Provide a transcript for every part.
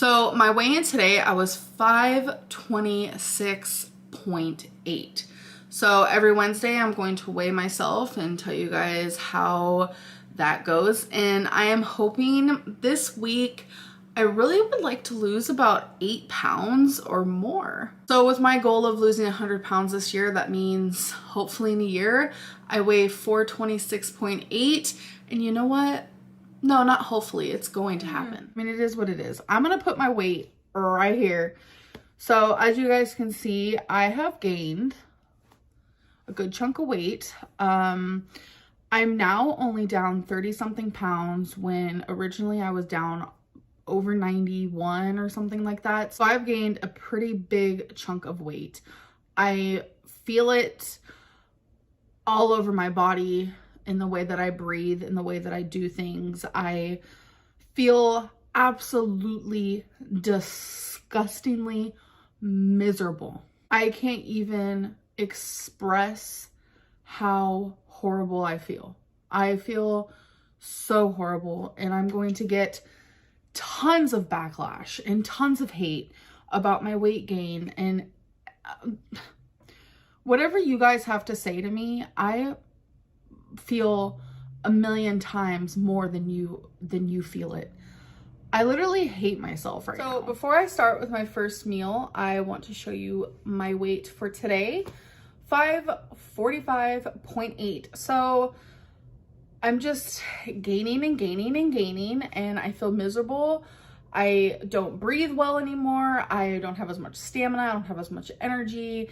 So my weigh-in today, I was 526.8. So every Wednesday I'm going to weigh myself and tell you guys how that goes. And I am hoping this week I really would like to lose about 8 pounds or more. So with my goal of losing 100 pounds this year, that means hopefully in a year I weigh 426.8. And you know what? No, not hopefully. It's going to happen. I mean, it is what it is. I'm going to put my weight right here. So as you guys can see, I have gained a good chunk of weight. I'm now only down 30 something pounds when originally I was down over 91 or something like that. So I've gained a pretty big chunk of weight. I feel it all over my body, in the way that I breathe, in the way that I do things. I feel absolutely disgustingly miserable. I can't even express how horrible I feel. I feel so horrible, and I'm going to get tons of backlash and tons of hate about my weight gain, and whatever you guys have to say to me, I feel a million times more than you feel it. I literally hate myself right now. So before I start with my first meal, I want to show you my weight for today. 545.8. So I'm just gaining and gaining and gaining, and I feel miserable. I don't breathe well anymore. I don't have as much stamina. I don't have as much energy.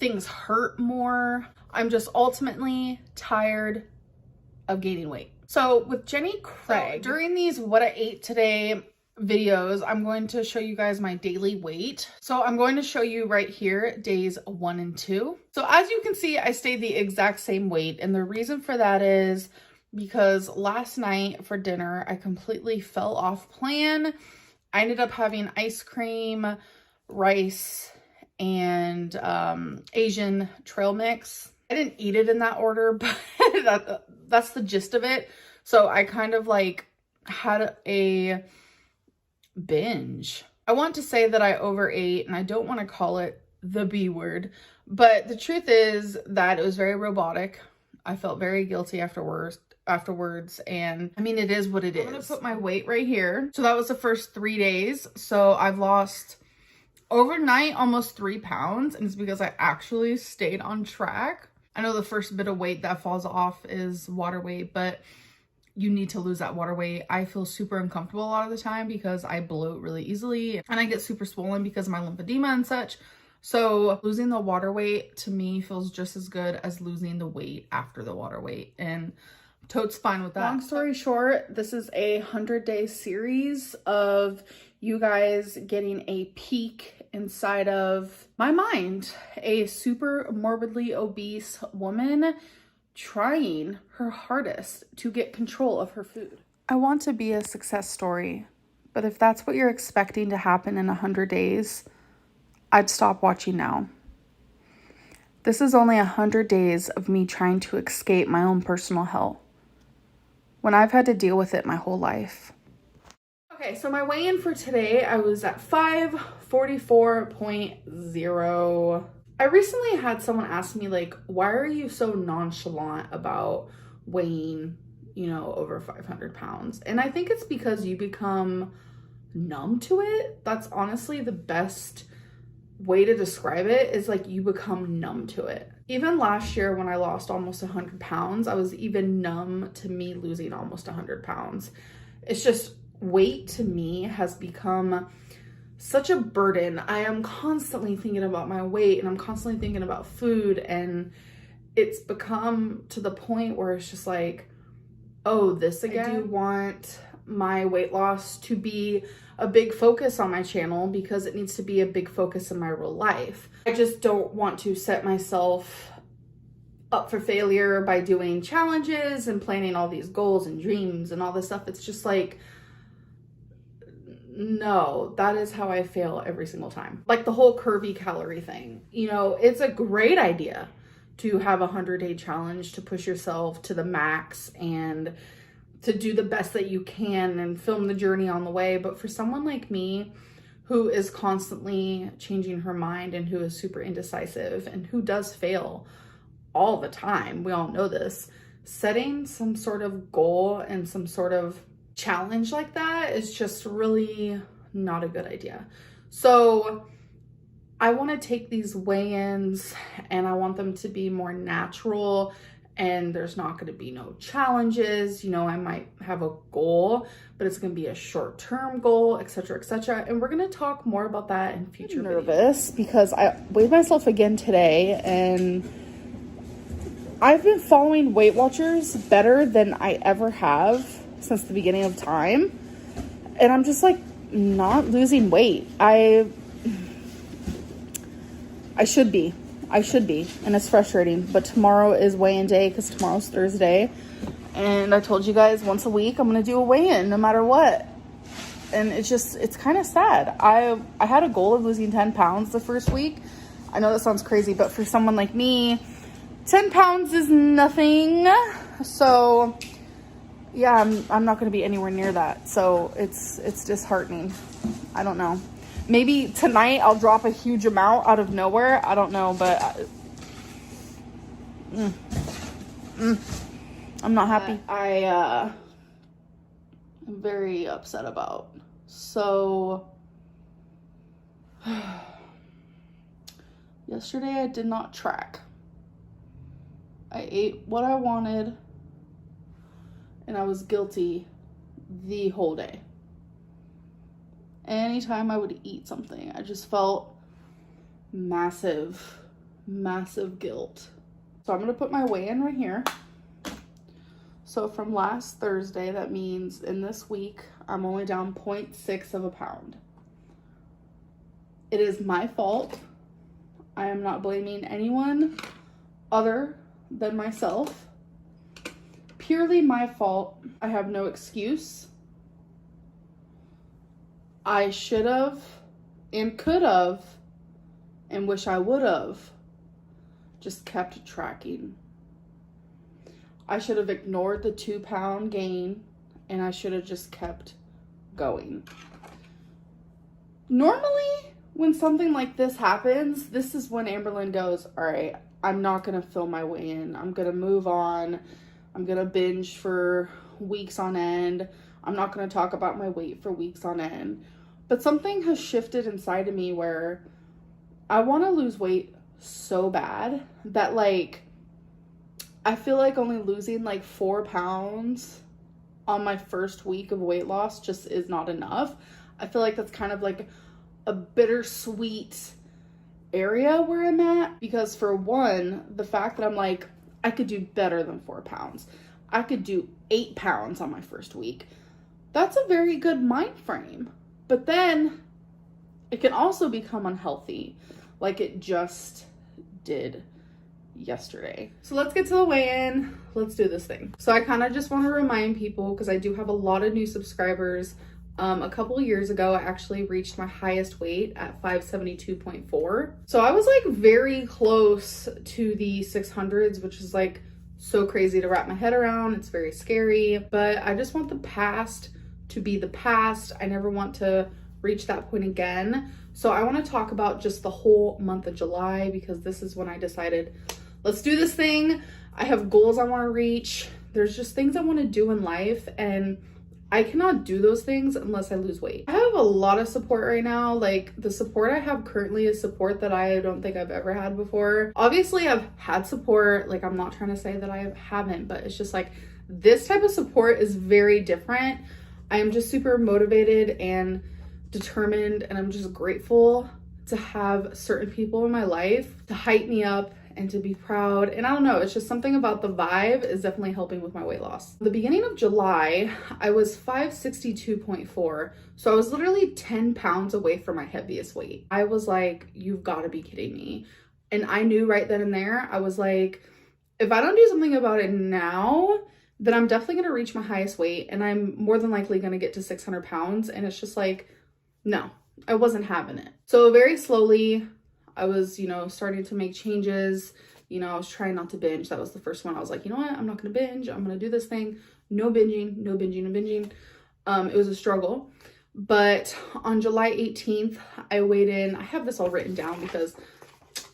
Things hurt more. I'm just ultimately tired of gaining weight. So with Jenny Craig, during these what I ate today videos, I'm going to show you guys my daily weight. So I'm going to show you right here, days 1 and 2. So as you can see, I stayed the exact same weight. And the reason for that is because last night for dinner, I completely fell off plan. I ended up having ice cream, rice, and Asian trail mix. I didn't eat it in that order, but that's the gist of it. So I kind of like had a binge. I want to say that I overate, and I don't want to call it the B word, but the truth is that it was very robotic. I felt very guilty afterwards, and I mean, it is what it is. I'm gonna put my weight right here. So that was the first 3 days. So I've lost overnight almost 3 pounds, and it's because I actually stayed on track. I know the first bit of weight that falls off is water weight, but you need to lose that water weight. I feel super uncomfortable a lot of the time because I bloat really easily, and I get super swollen because of my lymphedema and such. So losing the water weight to me feels just as good as losing the weight after the water weight, and totes fine with that. Long story short, this is a 100-day series of you guys getting a peek inside of my mind. A super morbidly obese woman trying her hardest to get control of her food. I want to be a success story, but if that's what you're expecting to happen in 100 days, I'd stop watching now. This is only 100 days of me trying to escape my own personal hell, when I've had to deal with it my whole life. Okay, so my weigh-in for today, I was at 544.0. I recently had someone ask me, like, why are you so nonchalant about weighing, over 500 pounds? And I think it's because you become numb to it. That's honestly the best way to describe it, is like you become numb to it. Even last year when I lost almost 100 pounds, I was even numb to me losing almost 100 pounds. It's just, weight to me has become such a burden. I am constantly thinking about my weight, and I'm constantly thinking about food, and it's become to the point where it's just like, oh, this again? I do want my weight loss to be a big focus on my channel because it needs to be a big focus in my real life. I just don't want to set myself up for failure by doing challenges and planning all these goals and dreams and all this stuff. It's just like, no, that is how I fail every single time. Like the whole curvy calorie thing. It's a great idea to have a 100-day challenge to push yourself to the max and to do the best that you can and film the journey on the way. But for someone like me, who is constantly changing her mind and who is super indecisive and who does fail all the time, we all know this, setting some sort of goal and some sort of challenge like that is just really not a good idea. So I want to take these weigh-ins and I want them to be more natural, and there's not going to be no challenges. You know, I might have a goal, but it's going to be a short-term goal, etc., etc. And we're going to talk more about that in future videos. Nervous because I weighed myself again today, and I've been following Weight Watchers better than I ever have since the beginning of time. And I'm just like not losing weight. I should be. And it's frustrating. But tomorrow is weigh-in day because tomorrow's Thursday. And I told you guys once a week I'm going to do a weigh-in no matter what. And it's kind of sad. I had a goal of losing 10 pounds the first week. I know that sounds crazy, but for someone like me, 10 pounds is nothing. So yeah, I'm not going to be anywhere near that. So it's disheartening. I don't know. Maybe tonight I'll drop a huge amount out of nowhere. I don't know, but I'm not happy. I'm very upset about. So yesterday I did not track. I ate what I wanted and I was guilty the whole day. Anytime I would eat something, I just felt massive guilt. So I'm going to put my weigh-in right here. So from last Thursday, that means in this week, I'm only down 0.6 of a pound. It is my fault. I am not blaming anyone other than myself. Purely my fault. I have no excuse. I should have and could have and wish I would have just kept tracking. I should have ignored the 2-pound gain and I should have just kept going. Normally, when something like this happens, this is when Amberlynn goes, all right, I'm not going to film my weigh-in. I'm going to move on. I'm going to binge for weeks on end. I'm not going to talk about my weight for weeks on end. But something has shifted inside of me where I want to lose weight so bad that, like, I feel like only losing like 4 pounds on my first week of weight loss just is not enough. I feel like that's kind of like a bittersweet area where I'm at, because for one, the fact that I'm like, I could do better than 4 pounds. I could do 8 pounds on my first week. That's a very good mind frame. But then it can also become unhealthy, like it just did yesterday. So let's get to the weigh-in. Let's do this thing. So I kind of just want to remind people, because I do have a lot of new subscribers. A couple of years ago, I actually reached my highest weight at 572.4. So I was like very close to the 600s, which is like so crazy to wrap my head around. It's very scary, but I just want the past to be the past. I never want to reach that point again. So I want to talk about just the whole month of July, because this is when I decided, let's do this thing. I have goals I want to reach. There's just things I want to do in life, and I cannot do those things unless I lose weight. I have a lot of support right now. Like, the support I have currently is support that I don't think I've ever had before. Obviously, I've had support. Like, I'm not trying to say that I haven't, but it's just like this type of support is very different. I am just super motivated and determined, and I'm just grateful to have certain people in my life to hype me up and to be proud. And I don't know, it's just something about the vibe is definitely helping with my weight loss. The beginning of July, I was 562.4. So I was literally 10 pounds away from my heaviest weight. I was like, you've got to be kidding me. And I knew right then and there, I was like, if I don't do something about it now, then I'm definitely going to reach my highest weight, and I'm more than likely going to get to 600 pounds. And it's just like, no, I wasn't having it. So very slowly, I was, starting to make changes. I was trying not to binge. That was the first one. I was like, you know what? I'm not going to binge. I'm going to do this thing no binging, no binging, no binging. It was a struggle. But on July 18th, I weighed in, I have this all written down because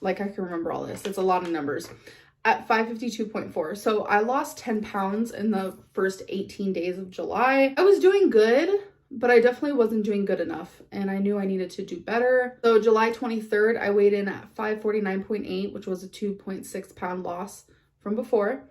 like I can remember all this. It's a lot of numbers. At 552.4. So I lost 10 pounds in the first 18 days of July. I was doing good, but I definitely wasn't doing good enough. And I knew I needed to do better. So July 23rd, I weighed in at 549.8, which was a 2.6 pound loss from before.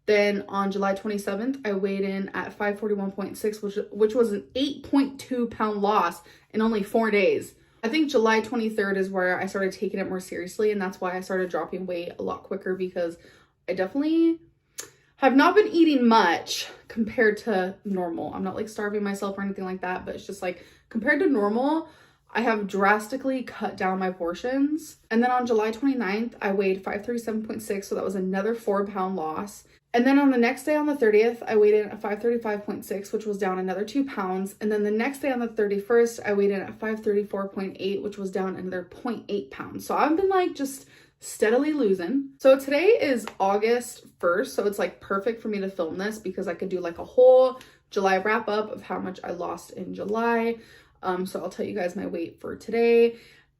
Then on July 27th, I weighed in at 541.6, which was an 8.2 pound loss in only 4 days. I think July 23rd is where I started taking it more seriously, and that's why I started dropping weight a lot quicker, because I definitely have not been eating much compared to normal. I'm not like starving myself or anything like that, but it's just like compared to normal, I have drastically cut down my portions. And then on July 29th, I weighed 537.6, so that was another 4 pound loss. And then on the next day, on the 30th, I weighed in at 535.6, which was down another 2 pounds. And then the next day on the 31st, I weighed in at 534.8, which was down another 0.8 pounds. So I've been like just steadily losing. So today is August 1st. So it's like perfect for me to film this because I could do like a whole July wrap up of how much I lost in July. So I'll tell you guys my weight for today.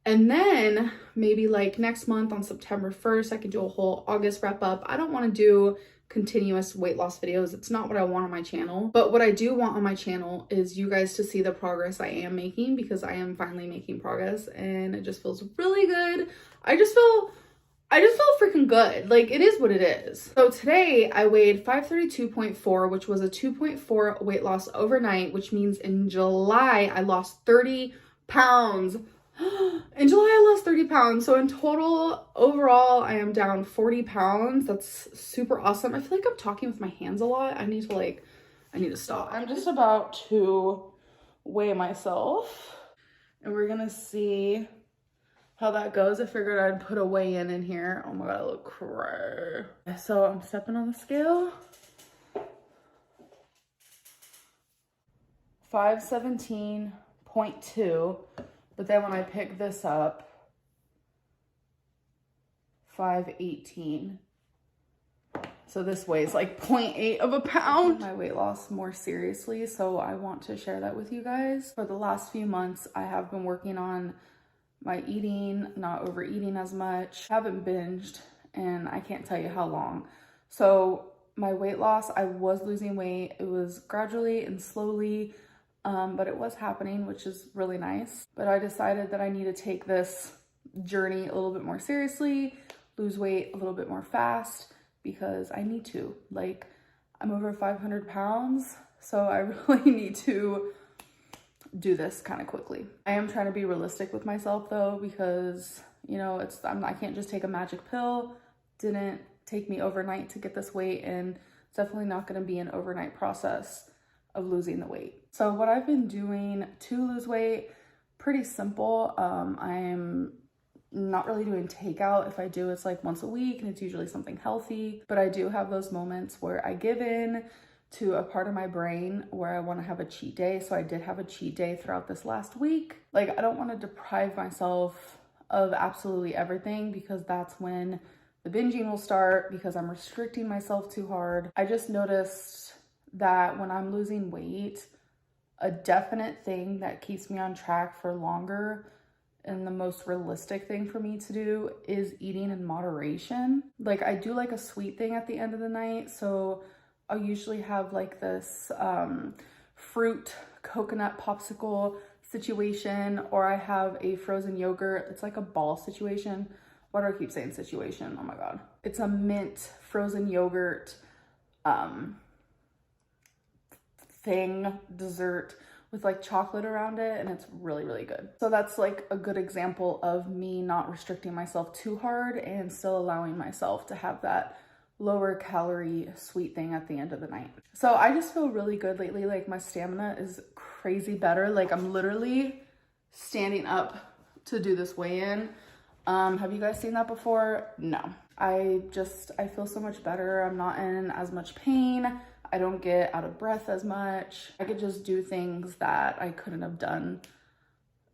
And then maybe like next month on September 1st, I could do a whole August wrap up. I don't want to do continuous weight loss videos. It's not what I want on my channel. But what I do want on my channel is you guys to see the progress I am making, because I am finally making progress and it just feels really good. I just feel freaking good. Like, it is what it is. So today I weighed 532.4, which was a 2.4 weight loss overnight, which means in July I lost 30 pounds. In July, I lost 30 pounds. So in total, overall, I am down 40 pounds. That's super awesome. I feel like I'm talking with my hands a lot. I need to stop. I'm just about to weigh myself and we're gonna see how that goes. I figured I'd put a weigh-in in here. Oh my God, I look crazy. So I'm stepping on the scale. 517.2. But then when I pick this up, 518. So this weighs like 0.8 of a pound. My weight loss more seriously, so I want to share that with you guys. For the last few months, I have been working on my eating, not overeating as much. I haven't binged, and I can't tell you how long. So my weight loss, I was losing weight. It was gradually and slowly, but it was happening, which is really nice. But I decided that I need to take this journey a little bit more seriously, lose weight a little bit more fast, because I need to. Like, I'm over 500 pounds, so I really need to do this kind of quickly. I am trying to be realistic with myself though, because, you know, I can't just take a magic pill. Didn't take me overnight to get this weight, and it's definitely not going to be an overnight process of losing the weight. So what I've been doing to lose weight, pretty simple. I'm not really doing takeout. If I do, it's like once a week, and it's usually something healthy. But I do have those moments where I give in to a part of my brain where I want to have a cheat day. So I did have a cheat day throughout this last week. Like, I don't want to deprive myself of absolutely everything, because that's when the binging will start, because I'm restricting myself too hard. I just noticed that when I'm losing weight, a definite thing that keeps me on track for longer and the most realistic thing for me to do is eating in moderation. Like, I do like a sweet thing at the end of the night. So I'll usually have like this fruit coconut popsicle situation, or I have a frozen yogurt. It's like a ball situation. Why do I keep saying situation? Oh my God. It's a mint frozen yogurt dessert with like chocolate around it, and it's really, really good. So that's like a good example of me not restricting myself too hard and still allowing myself to have that lower calorie sweet thing at the end of the night. So I just feel really good lately. Like, my stamina is crazy better. Like, I'm literally standing up to do this weigh-in. Have you guys seen that before? No. I feel so much better. I'm not in as much pain. I don't get out of breath as much. I could just do things that I couldn't have done,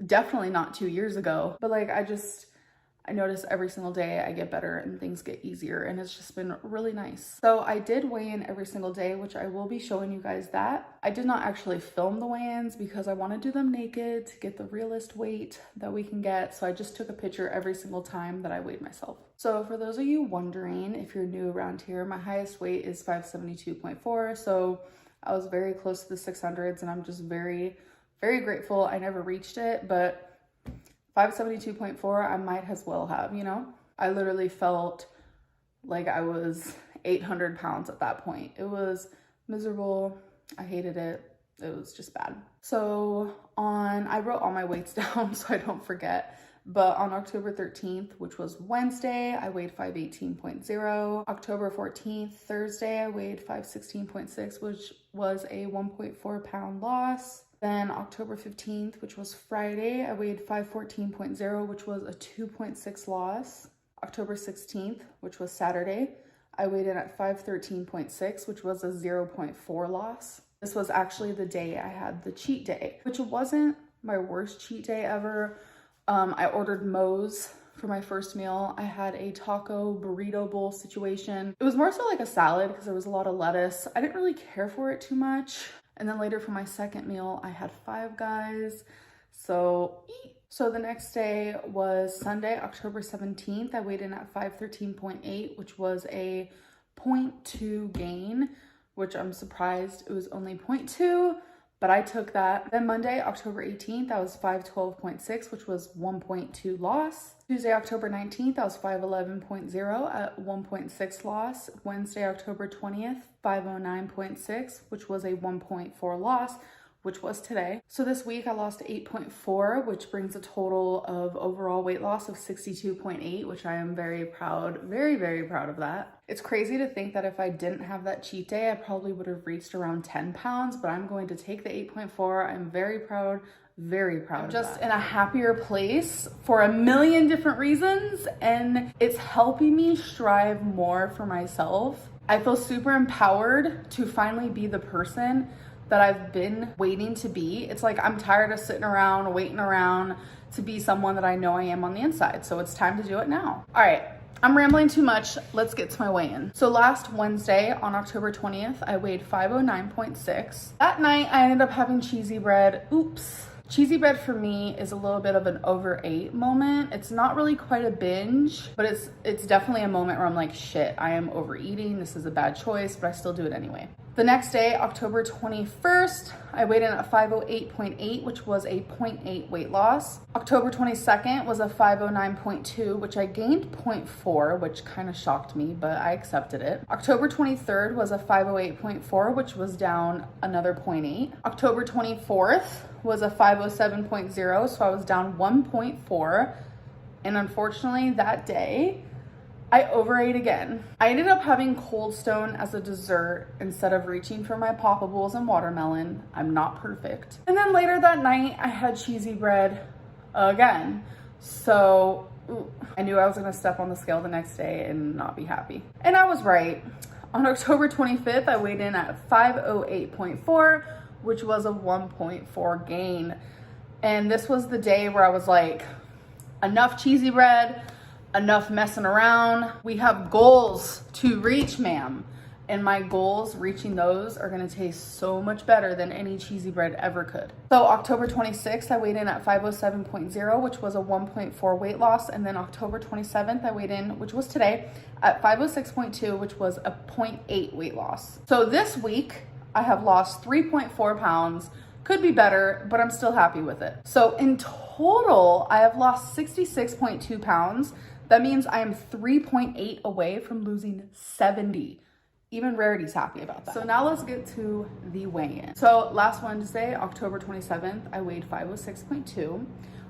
definitely not 2 years ago. But like, I notice every single day I get better and things get easier, and it's just been really nice. So I did weigh in every single day, which I will be showing you guys that. I did not actually film the weigh-ins because I want to do them naked to get the realest weight that we can get. So I just took a picture every single time that I weighed myself. So for those of you wondering, if you're new around here, my highest weight is 572.4. So I was very close to the 600s, and I'm just very, very grateful I never reached it, but 572.4, I might as well have, you know? I literally felt like I was 800 pounds at that point. It was miserable. I hated it. It was just bad. So I wrote all my weights down so I don't forget. But on October 13th, which was Wednesday, I weighed 518.0. October 14th, Thursday, I weighed 516.6, which was a 1.4 pound loss. Then October 15th, which was Friday, I weighed 514.0, which was a 2.6 loss. October 16th, which was Saturday, I weighed in at 513.6, which was a 0.4 loss. This was actually the day I had the cheat day, which wasn't my worst cheat day ever. I ordered Moe's for my first meal. I had a taco burrito bowl situation. It was more so like a salad because there was a lot of lettuce. I didn't really care for it too much. And then later for my second meal, I had Five Guys. So the next day was Sunday, October 17th. I weighed in at 513.8, which was a 0.2 gain, which I'm surprised it was only 0.2, but I took that. Then Monday, October 18th, I was 512.6, which was 1.2 loss. Tuesday, October 19th, I was 511.0 at 1.6 loss. Wednesday, October 20th, 509.6, which was a 1.4 loss, which was today. So this week I lost 8.4, which brings a total of overall weight loss of 62.8, which I am very proud, very, very proud of that. It's crazy to think that if I didn't have that cheat day, I probably would have reached around 10 pounds, but I'm going to take the 8.4. I'm very proud, very proud of that. I'm just in a happier place for a million different reasons, and it's helping me strive more for myself. I feel super empowered to finally be the person that I've been waiting to be. It's like I'm tired of sitting around, waiting around to be someone that I know I am on the inside. So it's time to do it now. All right, I'm rambling too much. Let's get to my weigh-in. So last Wednesday on October 20th, I weighed 509.6. That night I ended up having cheesy bread. Oops. Cheesy bread for me is a little bit of an overate moment. It's not really quite a binge, but it's definitely a moment where I'm like, shit, I am overeating. This is a bad choice, but I still do it anyway. The next day, October 21st, I weighed in at 508.8, which was a 0.8 weight loss. October 22nd was a 509.2, which I gained 0.4, which kind of shocked me, but I accepted it. October 23rd was a 508.4, which was down another 0.8. October 24th was a 507.0, so I was down 1.4. And unfortunately, that day, I overate again. I ended up having Cold Stone as a dessert instead of reaching for my Poppables and watermelon. I'm not perfect. And then later that night, I had cheesy bread again. So I knew I was gonna step on the scale the next day and not be happy. And I was right. On October 25th, I weighed in at 508.4, which was a 1.4 gain. And this was the day where I was like, enough cheesy bread, enough messing around. We have goals to reach, ma'am. And my goals, reaching those, are gonna taste so much better than any cheesy bread ever could. So October 26th, I weighed in at 507.0, which was a 1.4 weight loss. And then October 27th, I weighed in, which was today, at 506.2, which was a 0.8 weight loss. So this week, I have lost 3.4 pounds. Could be better, but I'm still happy with it. So in total, I have lost 66.2 pounds. That means I am 3.8 away from losing 70. Even Rarity's happy about that. So now let's get to the weigh-in. So last Wednesday, October 27th, I weighed 506.2.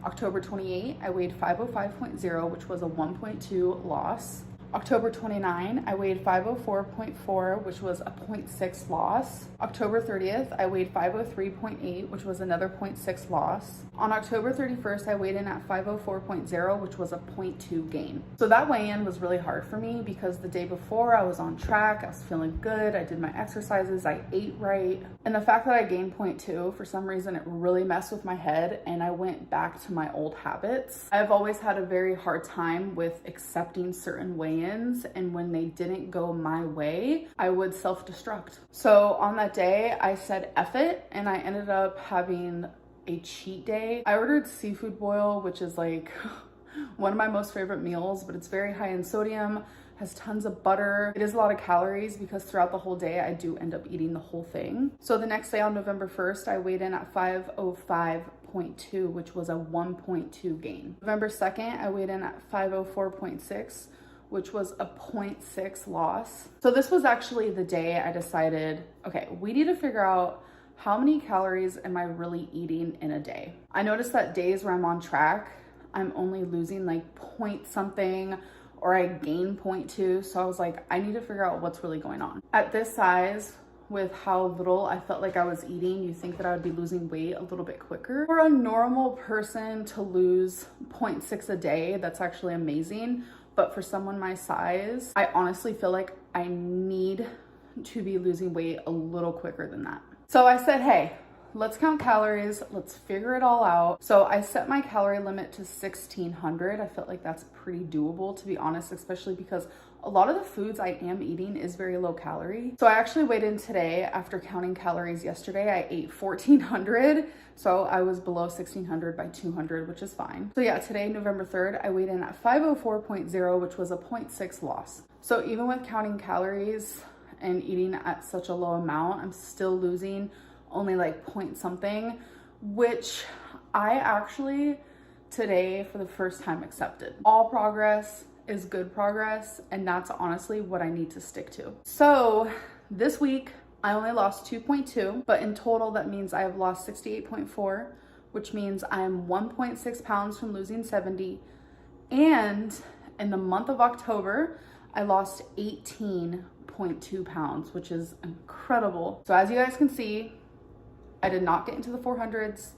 October 28th, I weighed 505.0, which was a 1.2 loss. October 29, I weighed 504.4, which was a 0.6 loss. October 30th, I weighed 503.8, which was another 0.6 loss. On October 31st, I weighed in at 504.0, which was a 0.2 gain. So that weigh-in was really hard for me because the day before I was on track, I was feeling good, I did my exercises, I ate right. And the fact that I gained 0.2, for some reason, it really messed with my head and I went back to my old habits. I've always had a very hard time with accepting certain weigh-ins, and when they didn't go my way, I would self-destruct. So on that day, I said F it, and I ended up having a cheat day. I ordered seafood boil, which is like one of my most favorite meals, but it's very high in sodium, has tons of butter. It is a lot of calories because throughout the whole day, I do end up eating the whole thing. So the next day on November 1st, I weighed in at 505.2, which was a 1.2 gain. November 2nd, I weighed in at 504.6, which was a 0.6 loss. So this was actually the day I decided, okay, we need to figure out how many calories am I really eating in a day. I noticed that days where I'm on track, I'm only losing like point something, or I gain 0.2. So I was like, I need to figure out what's really going on. At this size, with how little I felt like I was eating, you think that I would be losing weight a little bit quicker. For a normal person to lose 0.6 a day, that's actually amazing. But for someone my size, I honestly feel like I need to be losing weight a little quicker than that. So I said, hey, let's count calories. Let's figure it all out. So I set my calorie limit to 1,600. I felt like that's pretty doable, to be honest, especially because a lot of the foods I am eating is very low calorie. So I actually weighed in today after counting calories yesterday. I ate 1,400. So I was below 1,600 by 200, which is fine. So yeah, today, November 3rd, I weighed in at 504.0, which was a 0.6 loss. So even with counting calories and eating at such a low amount, I'm still losing only like point something, which I actually today for the first time accepted. All progress is good progress, and that's honestly what I need to stick to. So this week I only lost 2.2, but in total that means I have lost 68.4, which means I'm 1.6 pounds from losing 70. And in the month of October, I lost 18.2 pounds, which is incredible. So as you guys can see, I did not get into the 400s.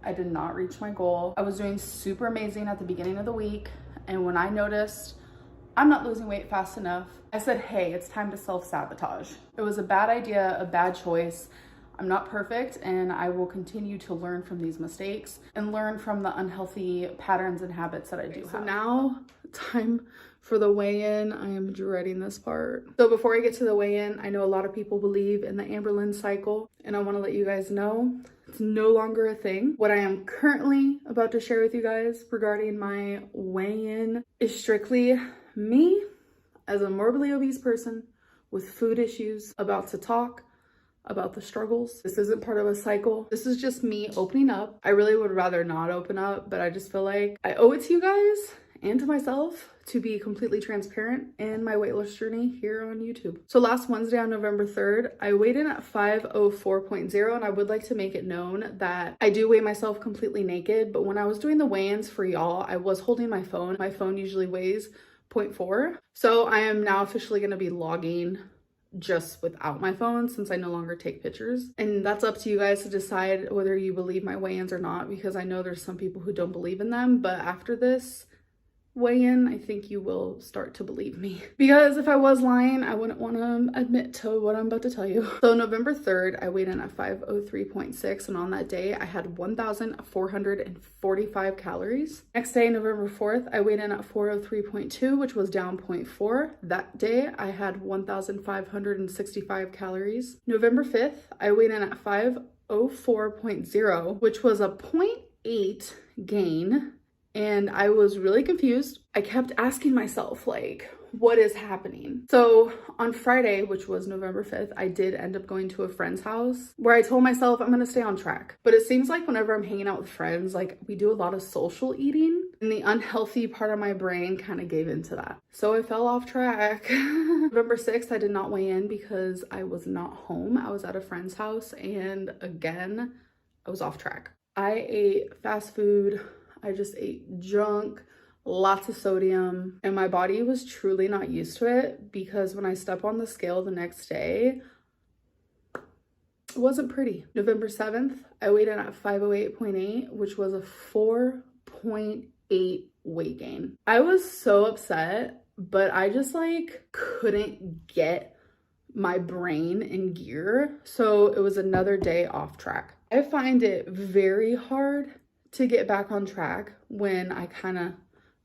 I did not reach my goal. I was doing super amazing at the beginning of the week. And when I noticed I'm not losing weight fast enough, I said, hey, it's time to self-sabotage. It was a bad idea, a bad choice. I'm not perfect, and I will continue to learn from these mistakes and learn from the unhealthy patterns and habits that I do have. So now, time for the weigh-in. I am dreading this part. So before I get to the weigh-in, I know a lot of people believe in the Amberlynn cycle, and I want to let you guys know it's no longer a thing. What I am currently about to share with you guys regarding my weigh-in is strictly me as a morbidly obese person with food issues about to talk about the struggles. This isn't part of a cycle. This is just me opening up. I really would rather not open up, but I just feel like I owe it to you guys and to myself to be completely transparent in my weight loss journey here on YouTube. So last Wednesday on November 3rd, I weighed in at 504.0, and I would like to make it known that I do weigh myself completely naked, but when I was doing the weigh-ins for y'all, I was holding my phone. My phone usually weighs 0.4. So I am now officially gonna be logging just without my phone since I no longer take pictures. And that's up to you guys to decide whether you believe my weigh-ins or not, because I know there's some people who don't believe in them, but after this weigh-in, I think you will start to believe me. Because if I was lying, I wouldn't want to admit to what I'm about to tell you. So November 3rd, I weighed in at 503.6, and on that day, I had 1,445 calories. Next day, November 4th, I weighed in at 403.2, which was down 0.4. That day, I had 1,565 calories. November 5th, I weighed in at 504.0, which was a 0.8 gain. And I was really confused. I kept asking myself, like, what is happening? So on Friday, which was November 5th, I did end up going to a friend's house where I told myself I'm gonna stay on track. But it seems like whenever I'm hanging out with friends, like we do a lot of social eating, and the unhealthy part of my brain kind of gave into that. So I fell off track. November 6th, I did not weigh in because I was not home. I was at a friend's house, and again, I was off track. I ate fast food. I just ate junk. lots of sodium, and my body was truly not used to it because when I step on the scale the next day, it wasn't pretty. November 7th, I weighed in at 508.8, which was a 4.8 weight gain. I was so upset, but I just like couldn't get my brain in gear. So it was another day off track. I find it very hard to get back on track when I kind of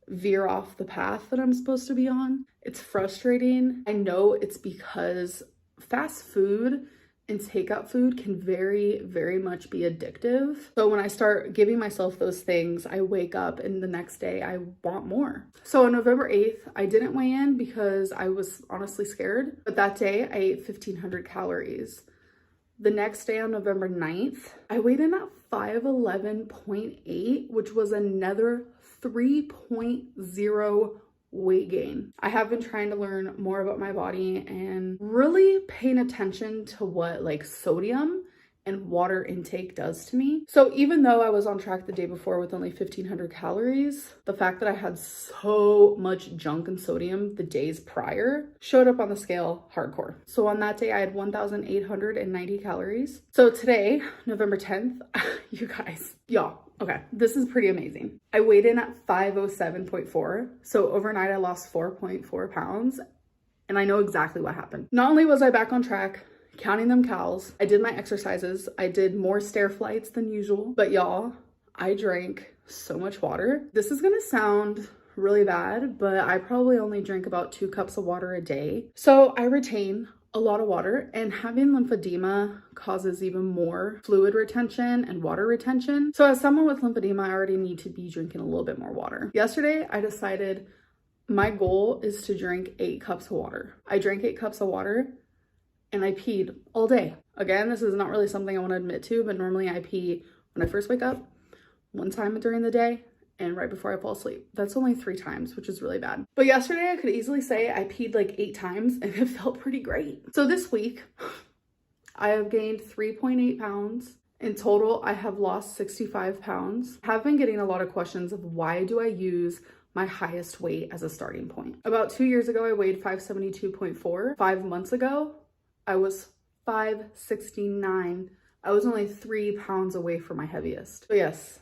veer off the path that I'm supposed to be on. It's frustrating. I know it's because fast food and takeout food can very, very much be addictive. So when I start giving myself those things, I wake up and the next day I want more. So on November 8th, I didn't weigh in because I was honestly scared. But that day I ate 1,500 calories. The next day on November 9th, I weighed in at 511.8, which was another 3.0 weight gain. I have been trying to learn more about my body and really paying attention to what like sodium and water intake does to me. So even though I was on track the day before with only 1,500 calories, the fact that I had so much junk and sodium the days prior showed up on the scale hardcore. So on that day, I had 1,890 calories. So today, November 10th, you guys, y'all, okay, this is pretty amazing. I weighed in at 507.4. So overnight I lost 4.4 pounds and I know exactly what happened. Not only was I back on track, counting them calories, I did my exercises. I did more stair flights than usual, but y'all, I drank so much water. This is gonna sound really bad, but I probably only drink about 2 cups of water a day. So I retain a lot of water, and having lymphedema causes even more fluid retention and water retention. So as someone with lymphedema, I already need to be drinking a little bit more water. Yesterday, I decided my goal is to drink 8 cups of water. I drank 8 cups of water and I peed all day. Again, this is not really something I want to admit to, but normally I pee when I first wake up, one time during the day, and right before I fall asleep. That's only 3 times, which is really bad. But yesterday I could easily say I peed like 8 times and it felt pretty great. So this week I have gained 3.8 pounds. In total, I have lost 65 pounds. I have been getting a lot of questions of why do I use my highest weight as a starting point. About 2 years ago, I weighed 572.4. 5 months ago, I was 569. I was only 3 pounds away from my heaviest. So yes,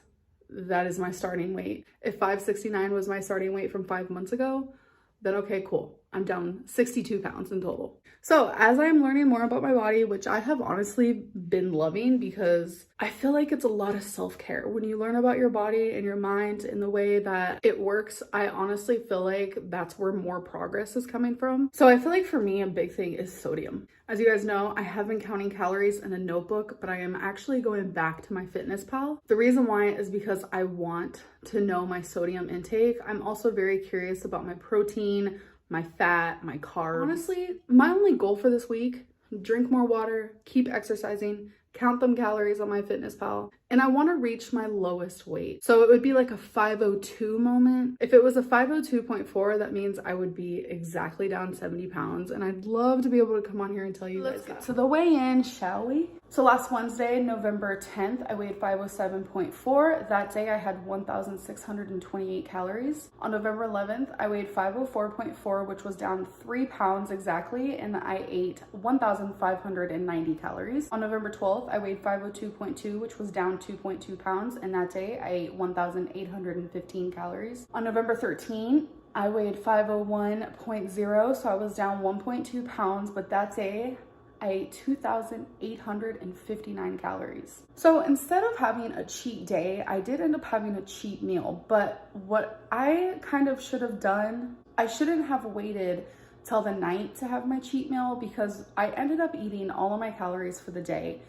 that is my starting weight. If 569 was my starting weight from 5 months ago, then okay, cool. I'm down 62 pounds in total. So as I'm learning more about my body, which I have honestly been loving because I feel like it's a lot of self-care. When you learn about your body and your mind and the way that it works, I honestly feel like that's where more progress is coming from. So I feel like for me, a big thing is sodium. As you guys know, I have been counting calories in a notebook, but I am actually going back to MyFitnessPal. The reason why is because I want to know my sodium intake. I'm also very curious about my protein, my fat, my carbs. Honestly, my only goal for this week, drink more water, keep exercising, count them calories on MyFitnessPal, and I want to reach my lowest weight. So it would be like a 502 moment. If it was a 502.4, that means I would be exactly down 70 pounds, and I'd love to be able to come on here and tell you guys that. So the weigh-in, shall we? So last Wednesday, November 10th, I weighed 507.4. That day I had 1,628 calories. On November 11th, I weighed 504.4, which was down 3 pounds exactly, and I ate 1,590 calories. On November 12th, I weighed 502.2, which was down 2.2 pounds, and that day I ate 1,815 calories. On November 13th, I weighed 501.0, so I was down 1.2 pounds, but that day I ate 2,859 calories. So instead of having a cheat day, I did end up having a cheat meal. But what I kind of should have done, I shouldn't have waited till the night to have my cheat meal because I ended up eating all of my calories for the day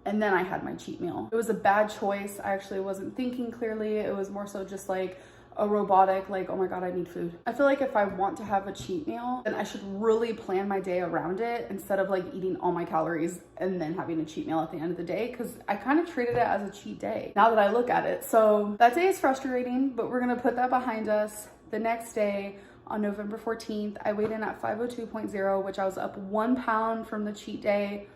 and then I had my cheat meal. It was a bad choice. I actually wasn't thinking clearly. It was more so just like a robotic, like, oh my God, I need food. I feel like if I want to have a cheat meal, then I should really plan my day around it instead of like eating all my calories and then having a cheat meal at the end of the day, because I kind of treated it as a cheat day now that I look at it. So that day is frustrating, but we're gonna put that behind us. The next day, on November 14th, I weighed in at 502.0, which I was up 1 pound from the cheat day,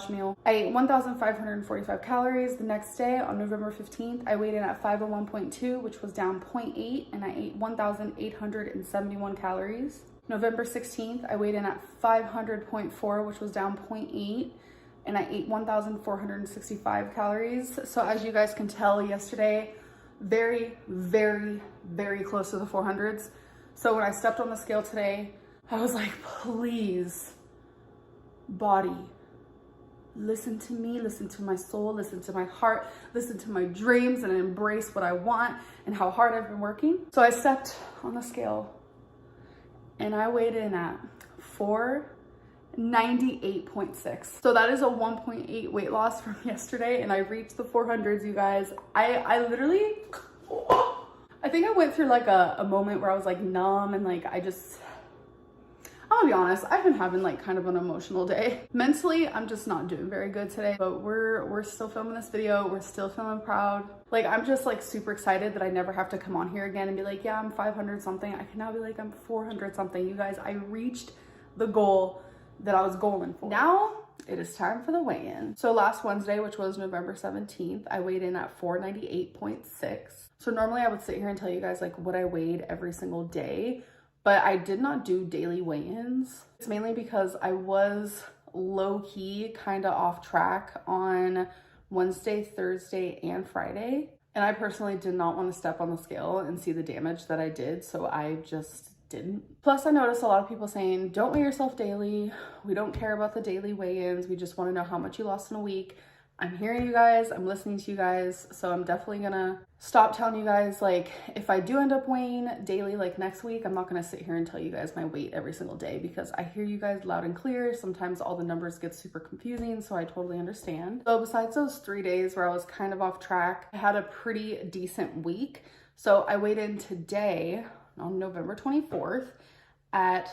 meal. I ate 1,545 calories. The next day, on November 15th, I weighed in at 501.2, which was down 0.8, and I ate 1,871 calories. November 16th, I weighed in at 500.4, which was down 0.8, and I ate 1,465 calories. So as you guys can tell, yesterday, very, very, very close to the 400s. So when I stepped on the scale today, I was like, please, body, listen to me, listen to my soul, listen to my heart, listen to my dreams, and embrace what I want and how hard I've been working. So I stepped on the scale and I weighed in at 498.6. So that is a 1.8 weight loss from yesterday, and I reached the 400s, you guys. I literally, I think I went through like a moment where I was like numb and like I'm gonna be honest, I've been having like kind of an emotional day. Mentally, I'm just not doing very good today, but we're still filming this video. We're still feeling proud. Like, I'm just like super excited that I never have to come on here again and be like, yeah, I'm 500 something. I can now be like, I'm 400 something. You guys, I reached the goal that I was going for. Now it is time for the weigh-in. So last Wednesday, which was November 17th, I weighed in at 498.6. So normally I would sit here and tell you guys like what I weighed every single day, but I did not do daily weigh-ins. It's mainly because I was low-key kind of off track on Wednesday, Thursday, and Friday. And I personally did not want to step on the scale and see the damage that I did, so I just didn't. Plus, I noticed a lot of people saying, don't weigh yourself daily. We don't care about the daily weigh-ins. We just want to know how much you lost in a week. I'm hearing you guys, I'm listening to you guys, so I'm definitely gonna stop telling you guys, like, if I do end up weighing daily, like next week, I'm not gonna sit here and tell you guys my weight every single day, because I hear you guys loud and clear. Sometimes all the numbers get super confusing, so I totally understand. So besides those 3 days where I was kind of off track, I had a pretty decent week. So I weighed in today on November 24th at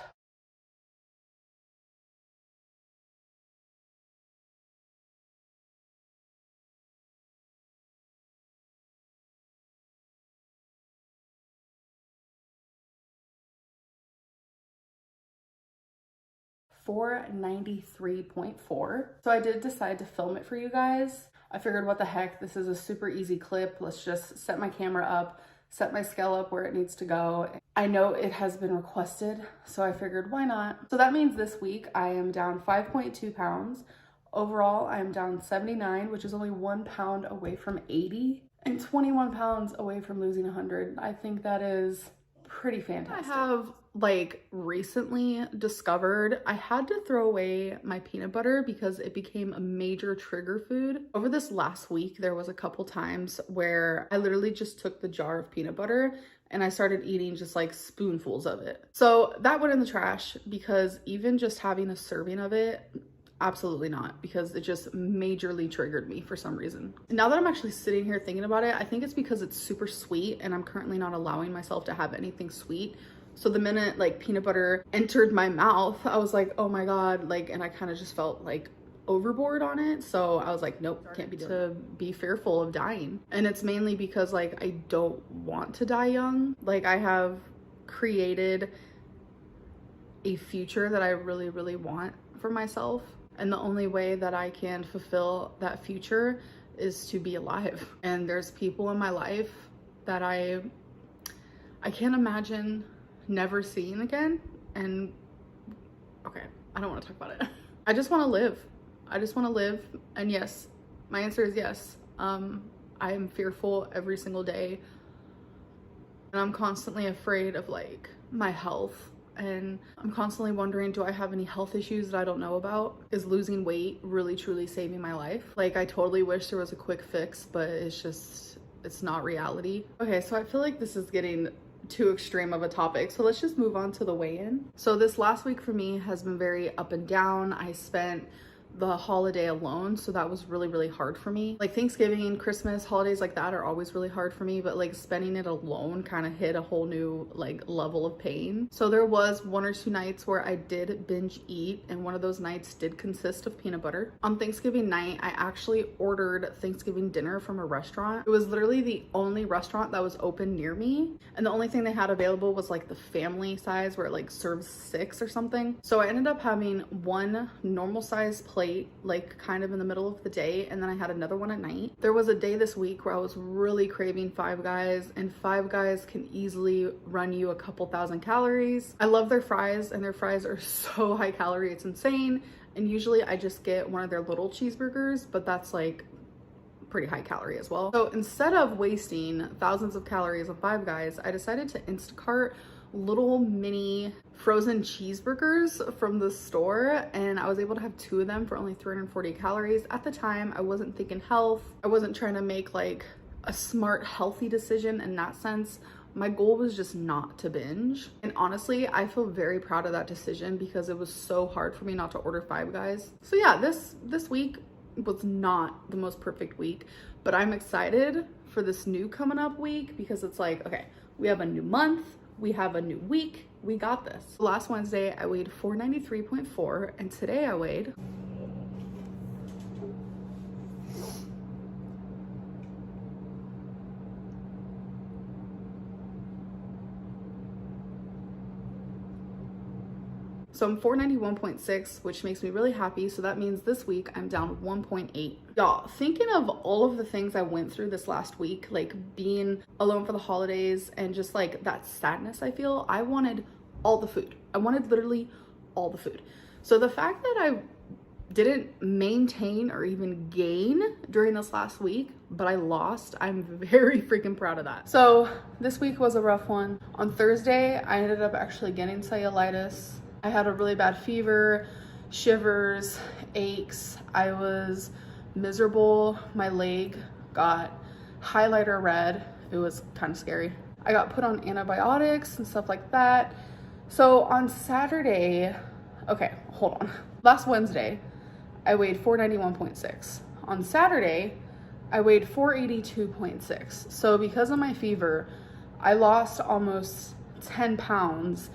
493.4. So I did decide to film it for you guys. I figured, what the heck, this is a super easy clip. Let's just set my camera up, set my scale up where it needs to go. I know it has been requested, so I figured, why not? So that means this week I am down 5.2 pounds. Overall, I am down 79, which is only 1 pound away from 80, and 21 pounds away from losing 100. I think that is pretty fantastic. I have like recently discovered I had to throw away my peanut butter because it became a major trigger food. Over this last week, there was a couple times where I literally just took the jar of peanut butter and I started eating just like spoonfuls of it. So that went in the trash, because even just having a serving of it, absolutely not, because it just majorly triggered me for some reason. Now that I'm actually sitting here thinking about it, I think it's because it's super sweet and I'm currently not allowing myself to have anything sweet. So the minute like peanut butter entered my mouth, I was like, oh my God, like, and I kind of just felt like overboard on it. So I was like, nope, can't be doing it. To be fearful of dying. And it's mainly because like I don't want to die young. Like, I have created a future that I really, really want for myself. And the only way that I can fulfill that future is to be alive. And there's people in my life that I can't imagine never seeing again. And okay, I don't want to talk about it. I just want to live. I just want to live. And yes, my answer is yes. I am fearful every single day. And I'm constantly afraid of like my health. And I'm constantly wondering, do I have any health issues that I don't know about? Is losing weight really truly saving my life? Like, I totally wish there was a quick fix, but it's not reality. Okay, so I feel like this is getting too extreme of a topic, so let's just move on to the weigh-in. So this last week for me has been very up and down. I spent the holiday alone, so that was really, really hard for me. Like Thanksgiving, Christmas, holidays like that are always really hard for me, but like spending it alone kind of hit a whole new like level of pain. So there was 1 or 2 nights where I did binge eat, and one of those nights did consist of peanut butter. On Thanksgiving night, I actually ordered Thanksgiving dinner from a restaurant. It was literally the only restaurant that was open near me, and the only thing they had available was like the family size where it like serves 6 or something. So I ended up having 1 normal size plate late, like kind of in the middle of the day, and then I had another one at night. There was a day this week where I was really craving Five Guys, and Five Guys can easily run you a couple thousand calories. I love their fries, and their fries are so high calorie, it's insane. And usually I just get one of their little cheeseburgers, but that's like pretty high calorie as well. So instead of wasting thousands of calories on Five Guys, I decided to Instacart little mini frozen cheeseburgers from the store, and I was able to have 2 of them for only 340 calories. At the time, I wasn't thinking health. I wasn't trying to make like a smart, healthy decision in that sense. My goal was just not to binge. And honestly, I feel very proud of that decision because it was so hard for me not to order Five Guys. So yeah, this week was not the most perfect week, but I'm excited for this new coming up week because it's like, okay, we have a new month, we have a new week, we got this. Last Wednesday, I weighed 493.4, and today I weighed So I'm 491.6, which makes me really happy. So that means this week I'm down 1.8. Y'all, thinking of all of the things I went through this last week, like being alone for the holidays and just like that sadness I feel, I wanted all the food. I wanted literally all the food. So the fact that I didn't maintain or even gain during this last week, but I lost, I'm very freaking proud of that. So this week was a rough one. On Thursday, I ended up actually getting cellulitis. I had a really bad fever, shivers, aches. I was miserable. My leg got highlighter red. It was kind of scary. I got put on antibiotics and stuff like that. So on Saturday, okay, hold on. Last Wednesday, I weighed 491.6. On Saturday, I weighed 482.6. So because of my fever, I lost almost 10 pounds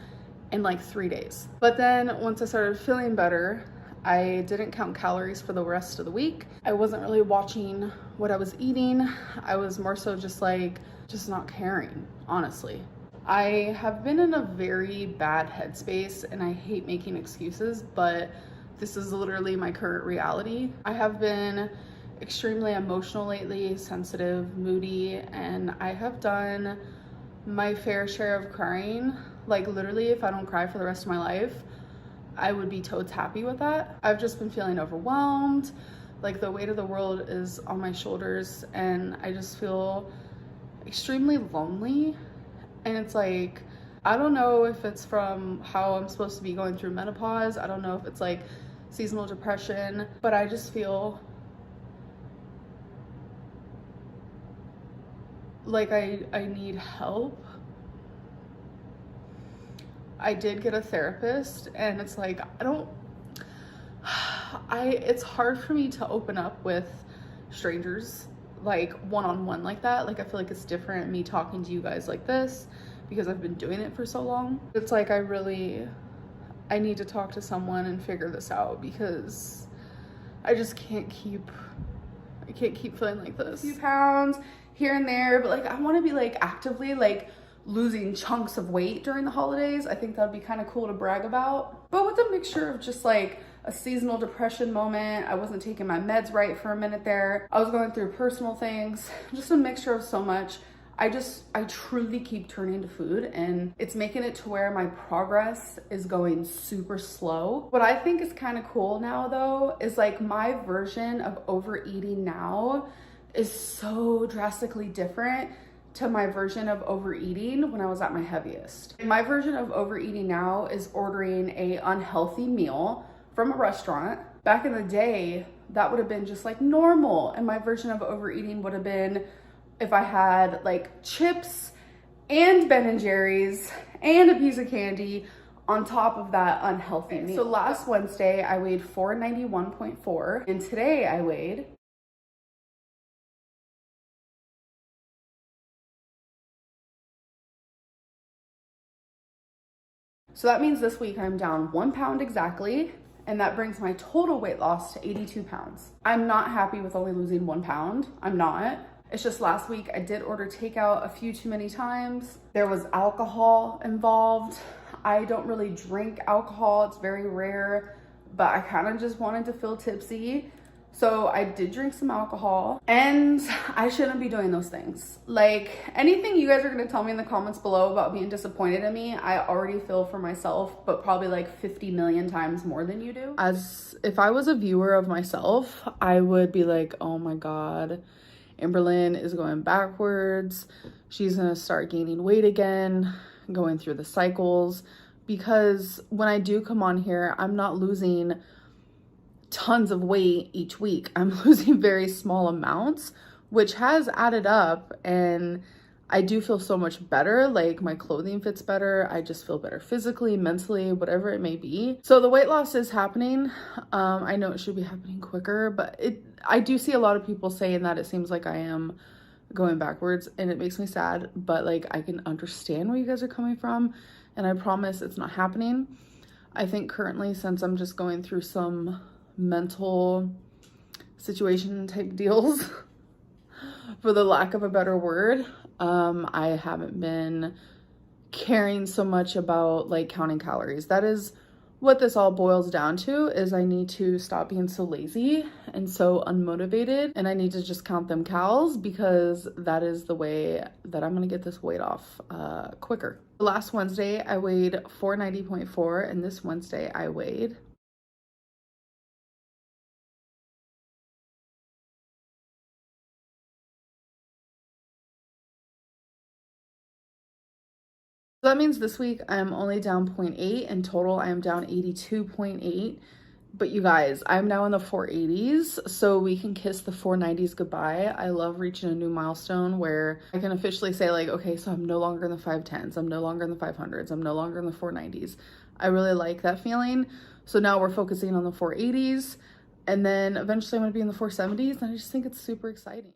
in like 3 days. But then once I started feeling better, I didn't count calories for the rest of the week. I wasn't really watching what I was eating. I was more so just not caring, honestly. I have been in a very bad headspace, and I hate making excuses, but this is literally my current reality. I have been extremely emotional lately, sensitive, moody, and I have done my fair share of crying. Like literally, if I don't cry for the rest of my life, I would be totes happy with that. I've just been feeling overwhelmed. Like the weight of the world is on my shoulders, and I just feel extremely lonely. And it's like, I don't know if it's from how I'm supposed to be going through menopause. I don't know if it's like seasonal depression, but I just feel like I need help. I did get a therapist, and it's like, it's hard for me to open up with strangers, like one-on-one like that. Like I feel like it's different me talking to you guys like this because I've been doing it for so long. It's like I need to talk to someone and figure this out because I just can't keep feeling like this. A few pounds here and there, but like I want to be like actively like losing chunks of weight during the holidays. I think that'd be kind of cool to brag about. But with a mixture of just like a seasonal depression moment, I wasn't taking my meds right for a minute there. I was going through personal things, just a mixture of so much. I truly keep turning to food, and it's making it to where my progress is going super slow. What I think is kind of cool now though, is like my version of overeating now is so drastically different to my version of overeating when I was at my heaviest. My version of overeating now is ordering a unhealthy meal from a restaurant. Back in the day, that would have been just like normal. And my version of overeating would have been if I had like chips and Ben & Jerry's and a piece of candy on top of that unhealthy meal. So last Wednesday, I weighed 491.4, and today I weighed So that means this week I'm down 1 pound exactly, and that brings my total weight loss to 82 pounds. I'm not happy with only losing 1 pound. I'm not. It's just last week I did order takeout a few too many times. There was alcohol involved. I don't really drink alcohol. It's very rare, but I kind of just wanted to feel tipsy. So I did drink some alcohol, and I shouldn't be doing those things. Like, anything you guys are gonna tell me in the comments below about being disappointed in me, I already feel for myself, but probably like 50 million times more than you do. As if I was a viewer of myself, I would be like, oh my God, Amberlynn is going backwards. She's gonna start gaining weight again, going through the cycles. Because when I do come on here, I'm not losing tons of weight each week. I'm losing very small amounts, which has added up, and I do feel so much better. Like, my clothing fits better. I just feel better physically, mentally, whatever it may be. So the weight loss is happening. I know it should be happening quicker, but I do see a lot of people saying that it seems like I am going backwards, and it makes me sad, but like, I can understand where you guys are coming from, and I promise it's not happening. I think currently, since I'm just going through some mental situation type deals, for the lack of a better word, I haven't been caring so much about like counting calories. That is what this all boils down to, is I need to stop being so lazy and so unmotivated, and I need to just count them calories, because that is the way that I'm gonna get this weight off quicker. Last Wednesday I weighed 490.4, and this Wednesday I weighed So that means this week I'm only down 0.8. In total, I am down 82.8. But you guys, I'm now in the 480s, so we can kiss the 490s goodbye. I love reaching a new milestone where I can officially say like, okay, so I'm no longer in the 510s. I'm no longer in the 500s. I'm no longer in the 490s. I really like that feeling. So now we're focusing on the 480s, and then eventually I'm gonna be in the 470s, and I just think it's super exciting.